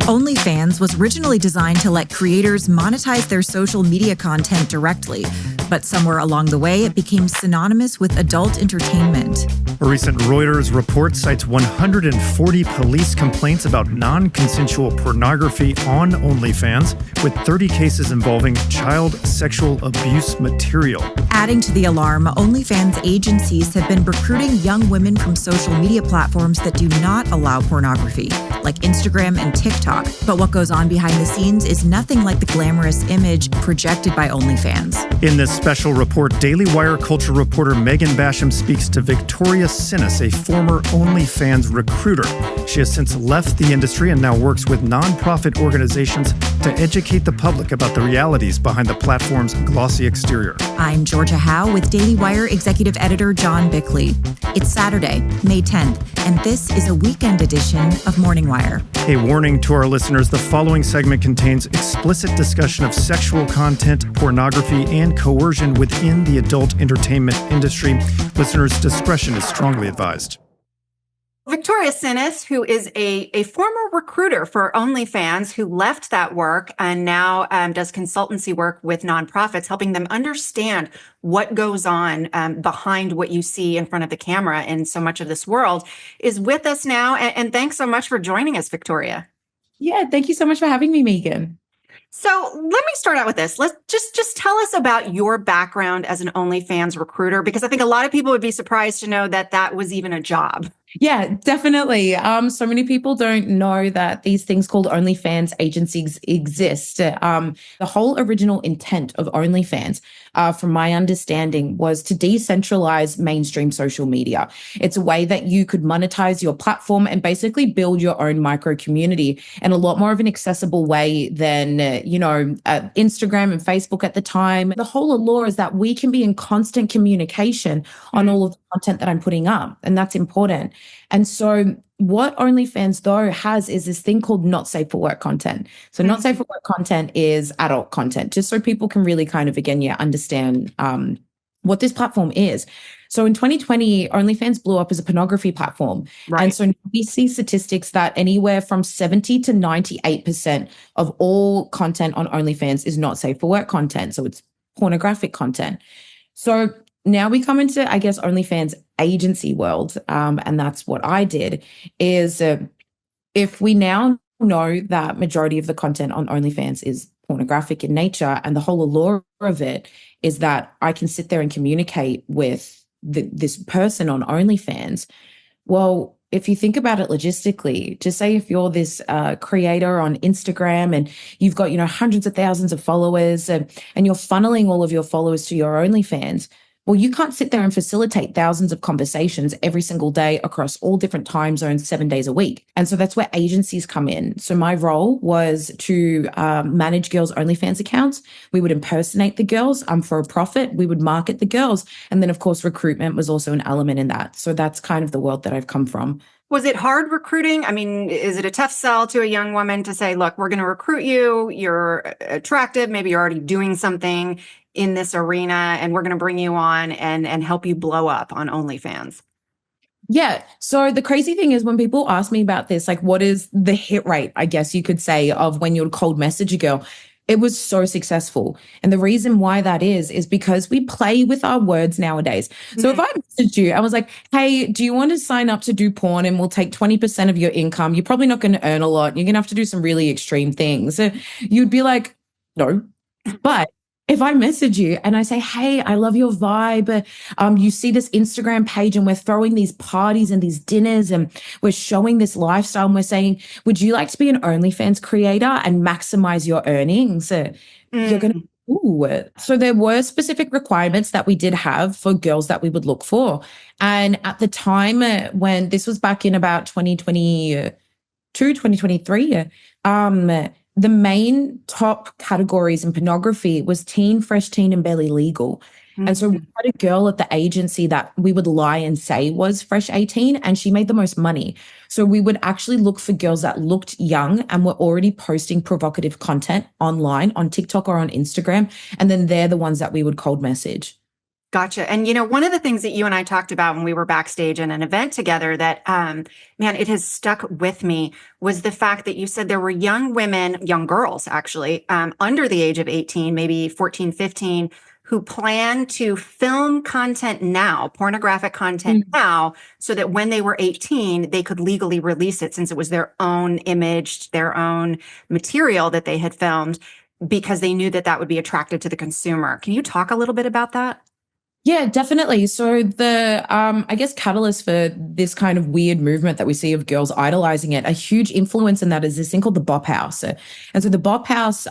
OnlyFans was originally designed to let creators monetize their social media content directly, but somewhere along the way, it became synonymous with adult entertainment. A recent Reuters report cites 140 police complaints about non-consensual pornography on OnlyFans, with 30 cases involving child sexual abuse material. Adding to the alarm, OnlyFans agencies have been recruiting young women from social media platforms that do not allow pornography, like Instagram and TikTok. But what goes on behind the scenes is nothing like the glamorous image projected by OnlyFans. In this special report, Daily Wire culture reporter Megan Basham speaks to Victoria Sinis, a former OnlyFans recruiter. She has since left the industry and now works with nonprofit organizations to educate the public about the realities behind the platform's glossy exterior. I'm Georgia Howe with Daily Wire executive editor John Bickley. It's Saturday, May 10th, and this is a weekend edition of Morning Wire. A warning to our listeners, the following segment contains explicit discussion of sexual content, pornography, and coercion within the adult entertainment industry. Listeners' discretion is strongly advised. Victoria Sinis, who is a former recruiter for OnlyFans, who left that work and now does consultancy work with nonprofits, helping them understand what goes on behind what you see in front of the camera in so much of this world, is with us now. And thanks so much for joining us, Victoria. Yeah, thank you so much for having me, Megan. So let me start out with this. Let's just tell us about your background as an OnlyFans recruiter, because I think a lot of people would be surprised to know that that was even a job. Yeah, definitely. So many people don't know that these things called OnlyFans agencies exist. The whole original intent of OnlyFans, from my understanding, was to decentralize mainstream social media. It's a way that you could monetize your platform and basically build your own micro community in a lot more of an accessible way than, Instagram and Facebook at the time. The whole allure is that we can be in constant communication on all of the content that I'm putting up, and that's important. And so what OnlyFans, though, has is this thing called not safe for work content. So not safe for work content is adult content, just so people can really kind of, again, understand what this platform is. So in 2020, OnlyFans blew up as a pornography platform. Right. And so we see statistics that anywhere from 70 to 98% of all content on OnlyFans is not safe for work content. So it's pornographic content. So now we come into, I guess, OnlyFans agency world, and that's what I did, is if we now know that majority of the content on OnlyFans is pornographic in nature, and the whole allure of it is that I can sit there and communicate with this person on OnlyFans. Well, if you think about it logistically, just say if you're this creator on Instagram and you've got, hundreds of thousands of followers and you're funneling all of your followers to your OnlyFans, well, you can't sit there and facilitate thousands of conversations every single day across all different time zones, 7 days a week. And so that's where agencies come in. So my role was to manage girls' OnlyFans accounts. We would impersonate the girls for a profit. We would market the girls. And then, of course, recruitment was also an element in that. So that's kind of the world that I've come from. Was it hard recruiting? I mean, is it a tough sell to a young woman to say, look, we're going to recruit you, you're attractive, maybe you're already doing something in this arena, and we're going to bring you on and help you blow up on OnlyFans? Yeah. So the crazy thing is when people ask me about this, like what is the hit rate, I guess you could say, of when you would cold message a girl, it was so successful. And the reason why that is because we play with our words nowadays. So if I messaged you, I was like, hey, do you want to sign up to do porn and we'll take 20% of your income? You're probably not going to earn a lot. You're going to have to do some really extreme things. You'd be like, no. But if I message you and I say, hey, I love your vibe, you see this Instagram page and we're throwing these parties and these dinners and we're showing this lifestyle and we're saying, would you like to be an OnlyFans creator and maximize your earnings? You're going to do it. So there were specific requirements that we did have for girls that we would look for. And at the time when this was back in about 2022, 2023, the main top categories in pornography was teen, fresh teen, and barely legal. And so we had a girl at the agency that we would lie and say was fresh 18, and she made the most money. So we would actually look for girls that looked young and were already posting provocative content online on TikTok or on Instagram. And then they're the ones that we would cold message. Gotcha. And one of the things that you and I talked about when we were backstage in an event together that, man, it has stuck with me was the fact that you said there were young women, young girls actually, under the age of 18, maybe 14, 15, who plan to film content now, pornographic content now, so that when they were 18, they could legally release it since it was their own image, their own material that they had filmed because they knew that that would be attractive to the consumer. Can you talk a little bit about that? Yeah, definitely. So the, I guess, catalyst for this kind of weird movement that we see of girls idolizing it, a huge influence in that is this thing called the Bop House. And so the Bop House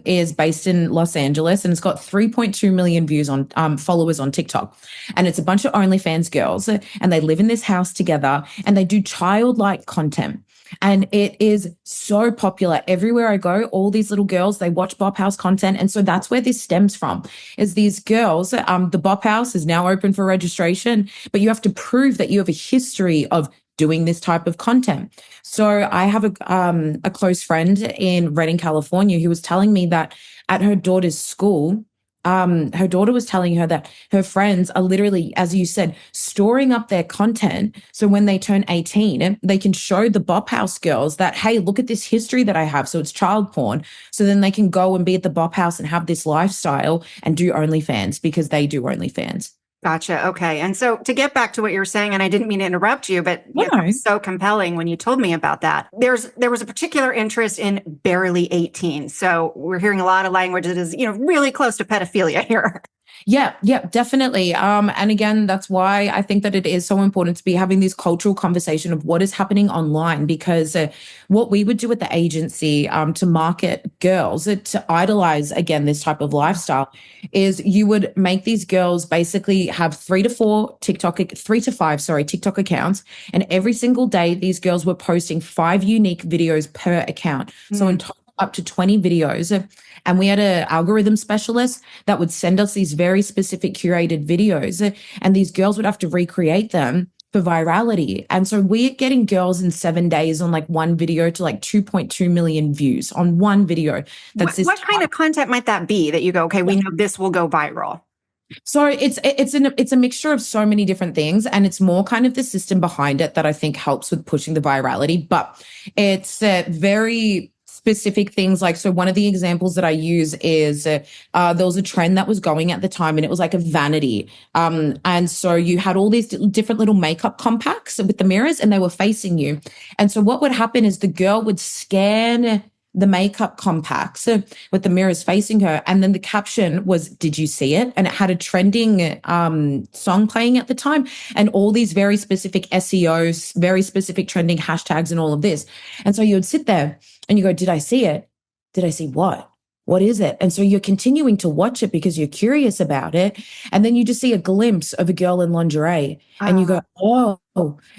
is based in Los Angeles, and it's got 3.2 million views on followers on TikTok. And it's a bunch of OnlyFans girls, and they live in this house together, and they do childlike content. And it is so popular. Everywhere I go, all these little girls, they watch Bop House content. And so that's where this stems from, is these girls, the Bop House is now open for registration, but you have to prove that you have a history of doing this type of content. So I have a close friend in Redding, California, who was telling me that at her daughter's school, her daughter was telling her that her friends are literally, as you said, storing up their content. So when they turn 18, they can show the Bop House girls that, hey, look at this history that I have. So it's child porn. So then they can go and be at the Bop House and have this lifestyle and do OnlyFans because they do OnlyFans. Gotcha. Okay. And so to get back to what you were saying, and I didn't mean to interrupt you, but No. that was so compelling when you told me about that. There was a particular interest in barely 18. So we're hearing a lot of language that is, really close to pedophilia here. Yeah, definitely. And again, that's why I think that it is so important to be having this cultural conversation of what is happening online, because what we would do at the agency to market girls, to idolize, again, this type of lifestyle, is you would make these girls basically have 3 to 5 TikTok accounts. And every single day, these girls were posting 5 unique videos per account. So in total, up to 20 videos. And we had an algorithm specialist that would send us these very specific curated videos, and these girls would have to recreate them for virality. And so we're getting girls in 7 days on like one video to like 2.2 million views on one video. What kind of content might that be that you go, okay, we know this will go viral? So it's a mixture of so many different things, and it's more kind of the system behind it that I think helps with pushing the virality. But it's very specific things. Like, so one of the examples that I use is there was a trend that was going at the time, and it was like a vanity. And so you had all these different little makeup compacts with the mirrors, and they were facing you. And so what would happen is the girl would scan the makeup compacts with the mirrors facing her, and then the caption was, "Did you see it?" And it had a trending song playing at the time, and all these very specific SEOs, very specific trending hashtags and all of this. And so you would sit there and you go, "Did I see it? Did I see what? What is it?" And so you're continuing to watch it because you're curious about it. And then you just see a glimpse of a girl in lingerie and you go, "Oh."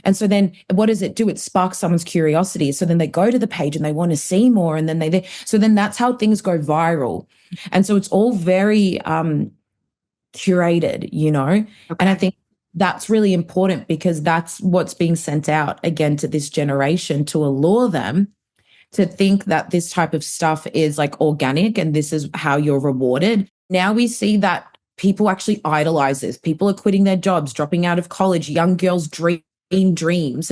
And so then what does it do? It sparks someone's curiosity. So then they go to the page and they want to see more. And then so then that's how things go viral. And so it's all very curated, Okay. And I think that's really important because that's what's being sent out again to this generation to allure them to think that this type of stuff is like organic and this is how you're rewarded. Now we see that people actually idolize this. People are quitting their jobs, dropping out of college. Young girls dream dreams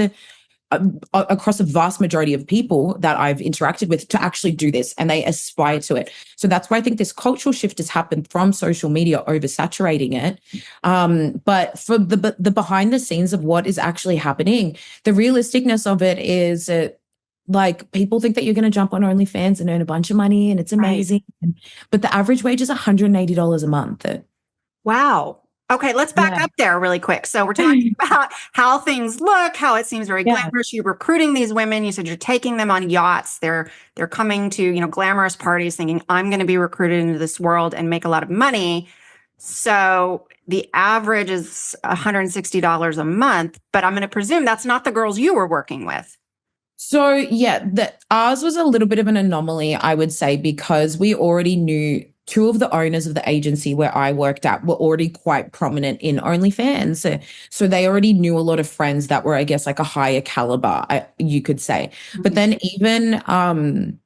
across a vast majority of people that I've interacted with to actually do this, and they aspire to it. So that's why I think this cultural shift has happened from social media oversaturating it. But for the behind the scenes of what is actually happening, the realisticness of it is like people think that you're going to jump on OnlyFans and earn a bunch of money and it's amazing. Right. But the average wage is $180 a month. Wow. Okay, let's back up there really quick. So we're talking about how things look, how it seems very glamorous. You're recruiting these women. You said you're taking them on yachts. They're coming to, glamorous parties thinking, I'm going to be recruited into this world and make a lot of money. So the average is $160 a month, but I'm going to presume that's not the girls you were working with. So ours was a little bit of an anomaly, I would say, because we already knew two of the owners of the agency where I worked at were already quite prominent in OnlyFans. So they already knew a lot of friends that were, I guess, like a higher caliber, you could say. Mm-hmm. But then even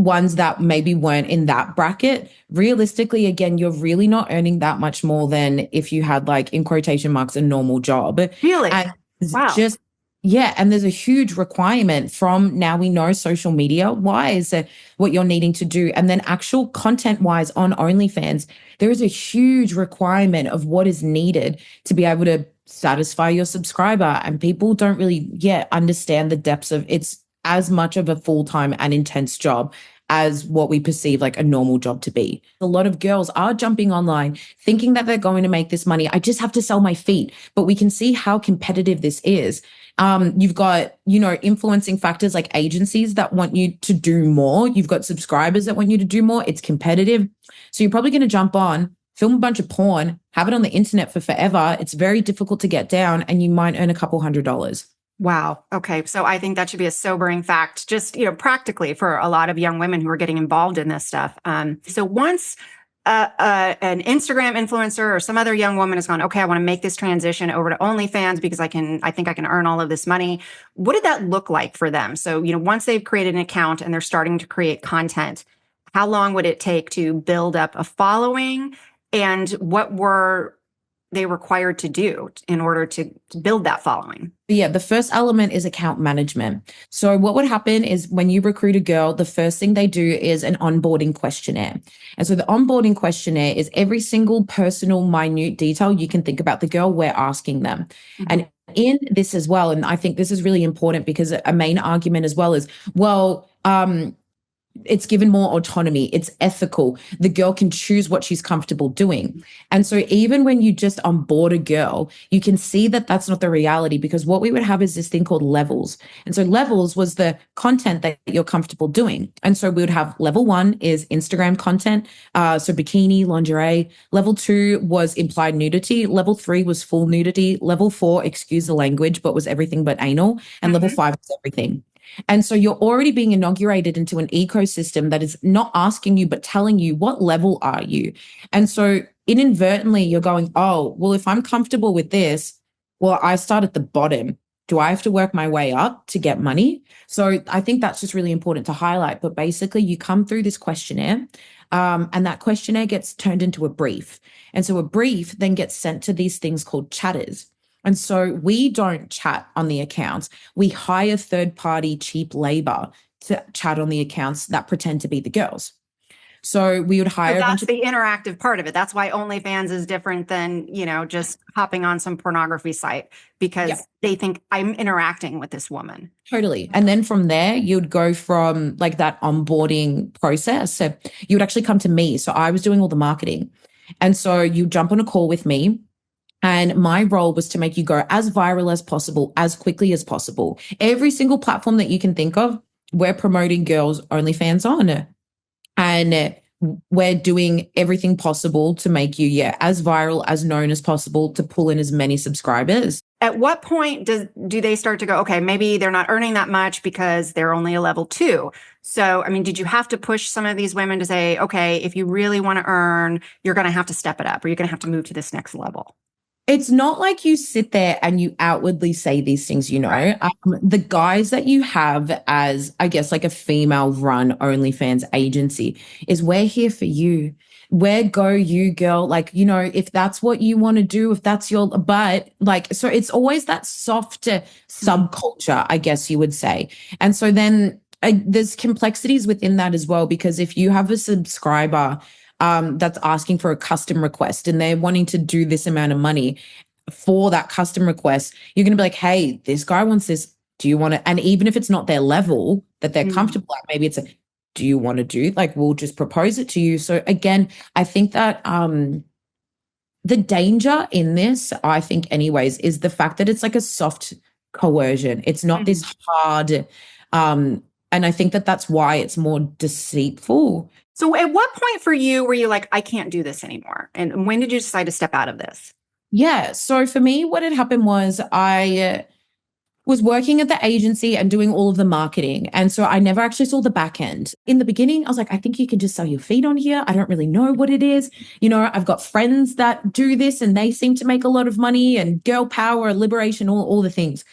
ones that maybe weren't in that bracket, realistically, again, you're really not earning that much more than if you had, like, in quotation marks, a normal job. Really? And Wow. just, yeah. And there's a huge requirement from, now we know social media wise what you're needing to do. And then actual content wise on OnlyFans, there is a huge requirement of what is needed to be able to satisfy your subscriber. And people don't really yet understand the depths of it's as much of a full-time and intense job as what we perceive like a normal job to be. A lot of girls are jumping online thinking that they're going to make this money. I just have to sell my feet. But we can see how competitive this is. You've got, influencing factors like agencies that want you to do more. You've got subscribers that want you to do more. It's competitive. So you're probably going to jump on, film a bunch of porn, have it on the internet for forever. It's very difficult to get down, and you might earn a couple $100s. Wow. Okay. So I think that should be a sobering fact, just, practically for a lot of young women who are getting involved in this stuff. So once an Instagram influencer or some other young woman has gone, okay, I want to make this transition over to OnlyFans because I think I can earn all of this money. What did that look like for them? So, once they've created an account and they're starting to create content, how long would it take to build up a following, and what were they required to do in order to build that following? Yeah, the first element is account management. So what would happen is when you recruit a girl, the first thing they do is an onboarding questionnaire. And so the onboarding questionnaire is every single personal, minute detail you can think about the girl, we're asking them. Mm-hmm. And in this as well, and I think this is really important because a main argument as well is, well, it's given more autonomy. It's ethical. The girl can choose what she's comfortable doing. And so even when you just onboard a girl, you can see that that's not the reality, because what we would have is this thing called levels. And so levels was the content that you're comfortable doing. And so we would have level 1 is Instagram content. So bikini, lingerie. Level 2 was implied nudity. Level 3 was full nudity. Level 4, excuse the language, but was everything but anal. And level 5 was everything. And so you're already being inaugurated into an ecosystem that is not asking you, but telling you, what level are you? And so inadvertently you're going, oh, well, if I'm comfortable with this, well, I start at the bottom. Do I have to work my way up to get money? So I think that's just really important to highlight. But basically you come through this questionnaire, and that questionnaire gets turned into a brief. And so a brief then gets sent to these things called chatters. And so we don't chat on the accounts. We hire third-party cheap labor to chat on the accounts that pretend to be the girls. So we would hire. So that's the interactive part of it. That's why OnlyFans is different than, just hopping on some pornography site, because they think I'm interacting with this woman. Totally. And then from there, you'd go from like that onboarding process. So you would actually come to me. So I was doing all the marketing. And so you jump on a call with me. And my role was to make you go as viral as possible, as quickly as possible. Every single platform that you can think of, we're promoting girls' OnlyFans on. And we're doing everything possible to make you, as viral, as known as possible, to pull in as many subscribers. At what point do they start to go, okay, maybe they're not earning that much because they're only a level 2? So, did you have to push some of these women to say, okay, if you really want to earn, you're going to have to step it up, or you're going to have to move to this next level? It's not like you sit there and you outwardly say these things, Right. The guys that you have as, I guess, like a female run OnlyFans agency is, we're here for you. Where go you, girl? Like, if that's what you want to do, if that's your, but like, so it's always that softer subculture, I guess you would say. And so then there's complexities within that as well, because if you have a subscriber that's asking for a custom request and they're wanting to do this amount of money for that custom request, you're going to be like, hey, this guy wants this. Do you want to? And even if it's not their level that they're comfortable at, maybe it's do you want to do? Like, we'll just propose it to you. So again, I think that the danger in this, I think anyways, is the fact that it's like a soft coercion. It's not this hard. And I think that that's why it's more deceitful. So at what point for you were you like, I can't do this anymore? And when did you decide to step out of this? Yeah. So for me, what had happened was I was working at the agency and doing all of the marketing. And so I never actually saw the back end. In the beginning, I was like, I think you can just sell your feet on here. I don't really know what it is. I've got friends that do this and they seem to make a lot of money, and girl power, liberation, all the things.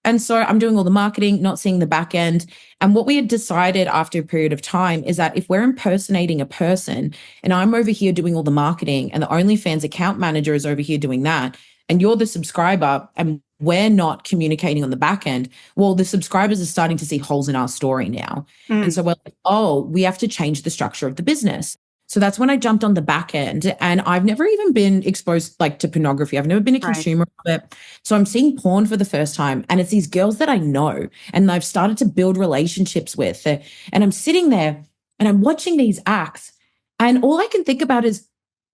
And so I'm doing all the marketing, not seeing the back end. And what we had decided after a period of time is that if we're impersonating a person and I'm over here doing all the marketing and the OnlyFans account manager is over here doing that, and you're the subscriber and we're not communicating on the back end, well, the subscribers are starting to see holes in our story now. And so we're like, oh, we have to change the structure of the business. So that's when I jumped on the back end, and I've never even been exposed like to pornography. I've never been a consumer of it. So I'm seeing porn for the first time, and it's these girls that I know and I've started to build relationships with. And I'm sitting there and I'm watching these acts, and all I can think about is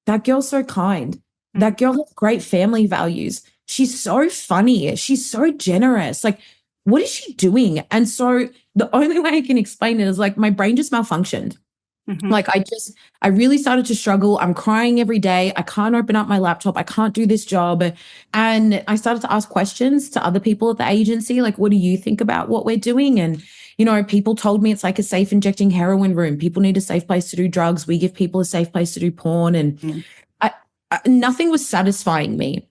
that girl's so kind. That girl has great family values. She's so funny. She's so generous. Like, what is she doing? And so the only way I can explain it is like my brain just malfunctioned. Like I really started to struggle. I'm crying every day. I can't open up my laptop. I can't do this job. And I started to ask questions to other people at the agency. Like, what do you think about what we're doing? And, you know, people told me it's like a safe injecting heroin room. People need a safe place to do drugs. We give people a safe place to do porn. And nothing was satisfying me.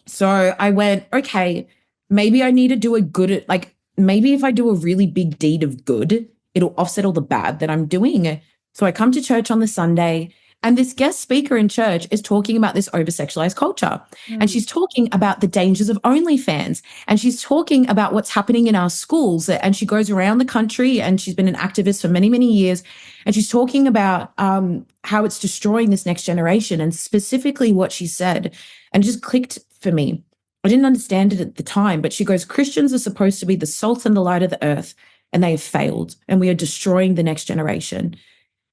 So I went, okay, maybe I need to do maybe if I do a really big deed of good, it'll offset all the bad that I'm doing. So I come to church on the Sunday, and this guest speaker in church is talking about this over-sexualized culture. And she's talking about the dangers of OnlyFans. And she's talking about what's happening in our schools. And she goes around the country, and she's been an activist for many, many years. And she's talking about how it's destroying this next generation, and specifically what she said. And it just clicked for me. I didn't understand it at the time, but she goes, Christians are supposed to be the salt and the light of the earth, and they have failed, and we are destroying the next generation.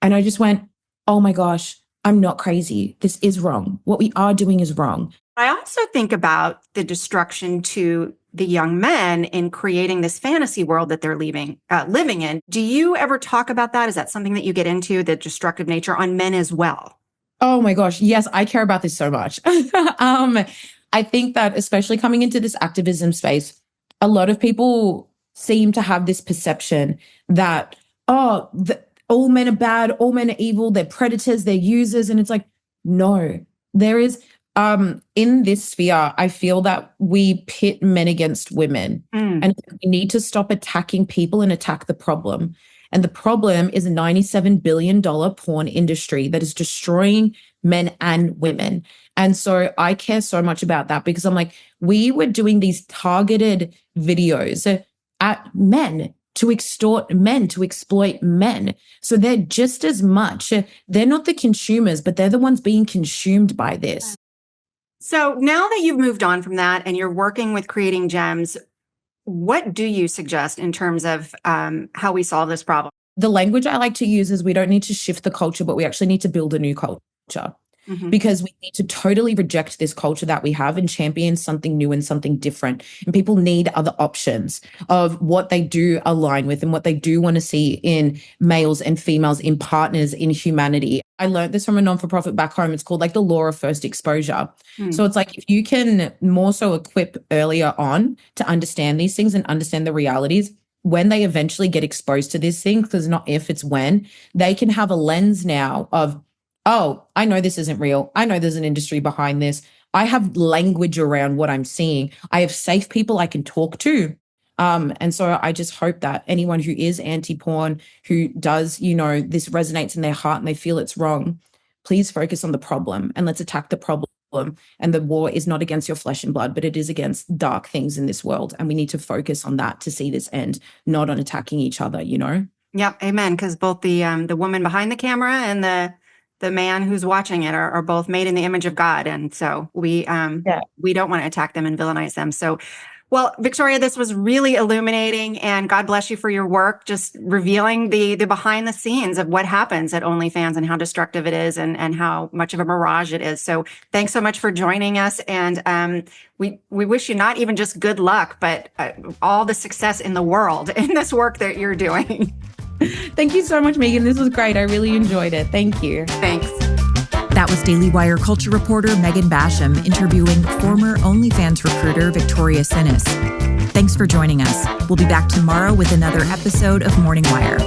And I just went, oh my gosh, I'm not crazy. This is wrong. What we are doing is wrong. I also think about the destruction to the young men in creating this fantasy world that they're living in. Do you ever talk about that? Is that something that you get into, the destructive nature on men as well? Oh my gosh. Yes, I care about this so much. I think that especially coming into this activism space, a lot of people seem to have this perception that, all men are bad, all men are evil, they're predators, they're users. And it's like, no, there is, in this sphere, I feel that we pit men against women, and we need to stop attacking people and attack the problem. And the problem is a $97 billion porn industry that is destroying men and women. And so I care so much about that, because I'm like, we were doing these targeted videos at men to extort men, to exploit men. So they're just as much, they're not the consumers, but they're the ones being consumed by this. So now that you've moved on from that and you're working with creating gems, what do you suggest in terms of how we solve this problem? The language I like to use is we don't need to shift the culture, but we actually need to build a new culture. Because we need to totally reject this culture that we have and champion something new and something different. And people need other options of what they do align with and what they do want to see in males and females, in partners, in humanity. I learned this from a non-for-profit back home. It's called like the law of first exposure. So it's like if you can more so equip earlier on to understand these things and understand the realities, when they eventually get exposed to these things, because not if, it's when, they can have a lens now of, oh, I know this isn't real. I know there's an industry behind this. I have language around what I'm seeing. I have safe people I can talk to. And so I just hope that anyone who is anti-porn, who does, this resonates in their heart and they feel it's wrong, please focus on the problem and let's attack the problem. And the war is not against your flesh and blood, but it is against dark things in this world. And we need to focus on that to see this end, not on attacking each other, Yep. Amen. Because both the woman behind the camera and the man who's watching it are both made in the image of God. And so we don't want to attack them and villainize them. So, well, Victoria, this was really illuminating, and God bless you for your work, just revealing the behind the scenes of what happens at OnlyFans and how destructive it is and how much of a mirage it is. So thanks so much for joining us. And we wish you not even just good luck, but all the success in the world in this work that you're doing. Thank you so much, Megan. This was great. I really enjoyed it. Thank you. Thanks. That was Daily Wire culture reporter Megan Basham interviewing former OnlyFans recruiter Victoria Sinis. Thanks for joining us. We'll be back tomorrow with another episode of Morning Wire.